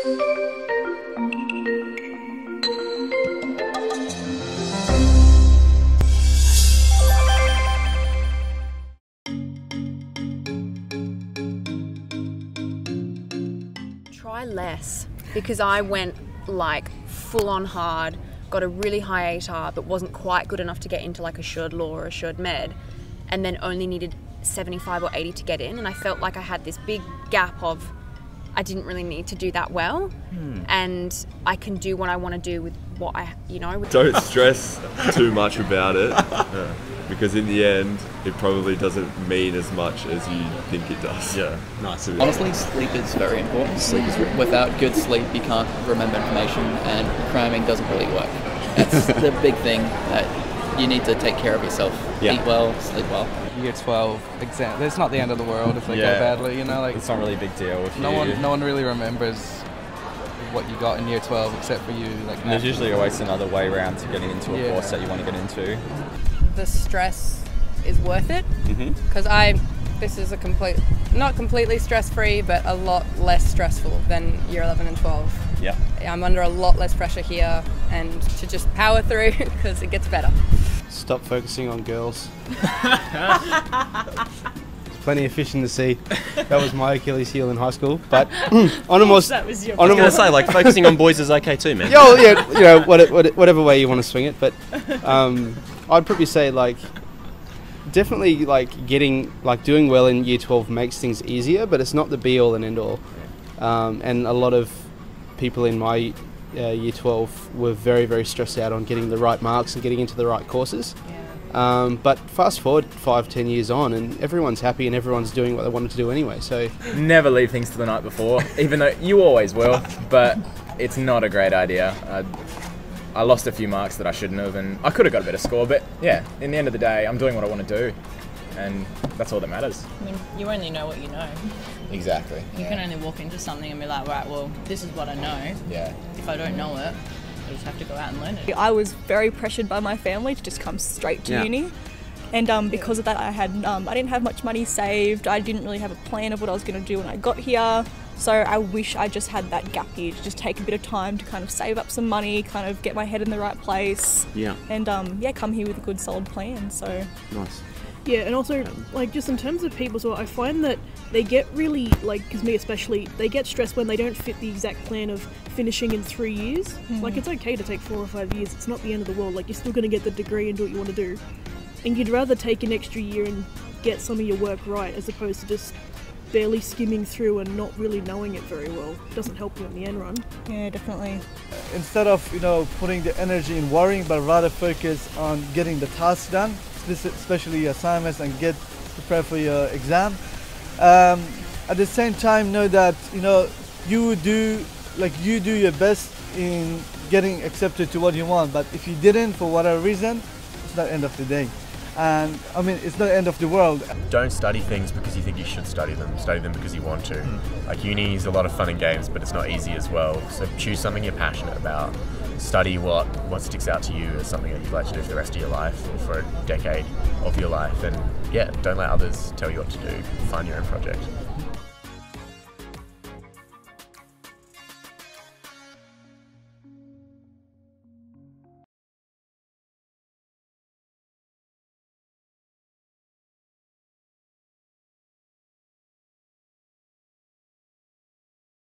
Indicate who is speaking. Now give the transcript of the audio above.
Speaker 1: Try less, because I went like full on hard, got a really high ATAR but wasn't quite good enough to get into like a Assured Law or Assured Med, and then only needed 75 or 80 to get in, and I felt like I had this big gap of I didn't really need to do that well, and I can do what I want to do with what I,
Speaker 2: Don't stress too much about it, because in the end, it probably doesn't mean as much as you think it does.
Speaker 3: Yeah, nice.
Speaker 4: Honestly, sleep is very important. Without good sleep, you can't remember information, and cramming doesn't really work. That's the big thing, that you need to take care of yourself.
Speaker 3: Yeah.
Speaker 4: Eat well, sleep well.
Speaker 5: Year 12 exam. It's not the end of the world if they go badly, like
Speaker 3: it's not really a big deal. If
Speaker 5: no one really remembers what you got in year 12 except for you. Like,
Speaker 3: there's usually always another way around to getting into a course that you want to get into.
Speaker 6: The stress is worth it, because this is not completely stress-free, but a lot less stressful than year 11 and 12.
Speaker 3: Yeah.
Speaker 6: I'm under a lot less pressure here, and to just power through because it gets better.
Speaker 7: Stop focusing on girls. Plenty of fish in the sea. That was my Achilles heel in high school. But on a more,
Speaker 8: That was your
Speaker 3: I was going to say, like, focusing on boys is okay too, man.
Speaker 7: Yeah, whatever way you want to swing it. But I'd probably say, like, definitely, like, doing well in year 12 makes things easier, but it's not the be all and end all. And a lot of people in my year 12 were very, very stressed out on getting the right marks and getting into the right courses. But fast forward 5-10 years on, and everyone's happy and everyone's doing what they wanted to do anyway. So
Speaker 9: never leave things to the night before, even though you always will, but it's not a great idea. I lost a few marks that I shouldn't have, and I could have got a better score, but yeah, in the end of the day, I'm doing what I want to do, and that's all that matters.
Speaker 8: I mean, you only know what you know.
Speaker 9: Exactly.
Speaker 8: You can only walk into something and be like, right, well, this is what I know.
Speaker 9: Yeah.
Speaker 8: If I don't know it, I just have to go out and learn it.
Speaker 10: I was very pressured by my family to just come straight to uni. And because of that, I didn't have much money saved. I didn't really have a plan of what I was going to do when I got here. So I wish I just had that gap year to just take a bit of time to kind of save up some money, kind of get my head in the right place.
Speaker 3: Yeah.
Speaker 10: And come here with a good solid plan. So
Speaker 3: nice.
Speaker 11: Yeah, and also, like, just in terms of people, so I find that they get really, like, because me especially, they get stressed when they don't fit the exact plan of finishing in 3 years. Like, it's okay to take 4 or 5 years, it's not the end of the world, like, you're still going to get the degree and do what you want to do. And you'd rather take an extra year and get some of your work right, as opposed to just barely skimming through and not really knowing it very well. It doesn't help you in the end run.
Speaker 10: Yeah, definitely.
Speaker 12: Instead of, putting the energy in worrying, but rather focus on getting the tasks done, especially assignments, and get prepared for your exam. At the same time, know that you do your best in getting accepted to what you want. But if you didn't, for whatever reason, it's not the end of the day. And I mean, it's not the end of the world.
Speaker 2: Don't study things because you think you should study them. Study them because you want to. Like, uni is a lot of fun and games, but it's not easy as well. So choose something you're passionate about. Study what sticks out to you as something that you'd like to do for the rest of your life or for a decade of your life. And yeah, don't let others tell you what to do. Find your own project.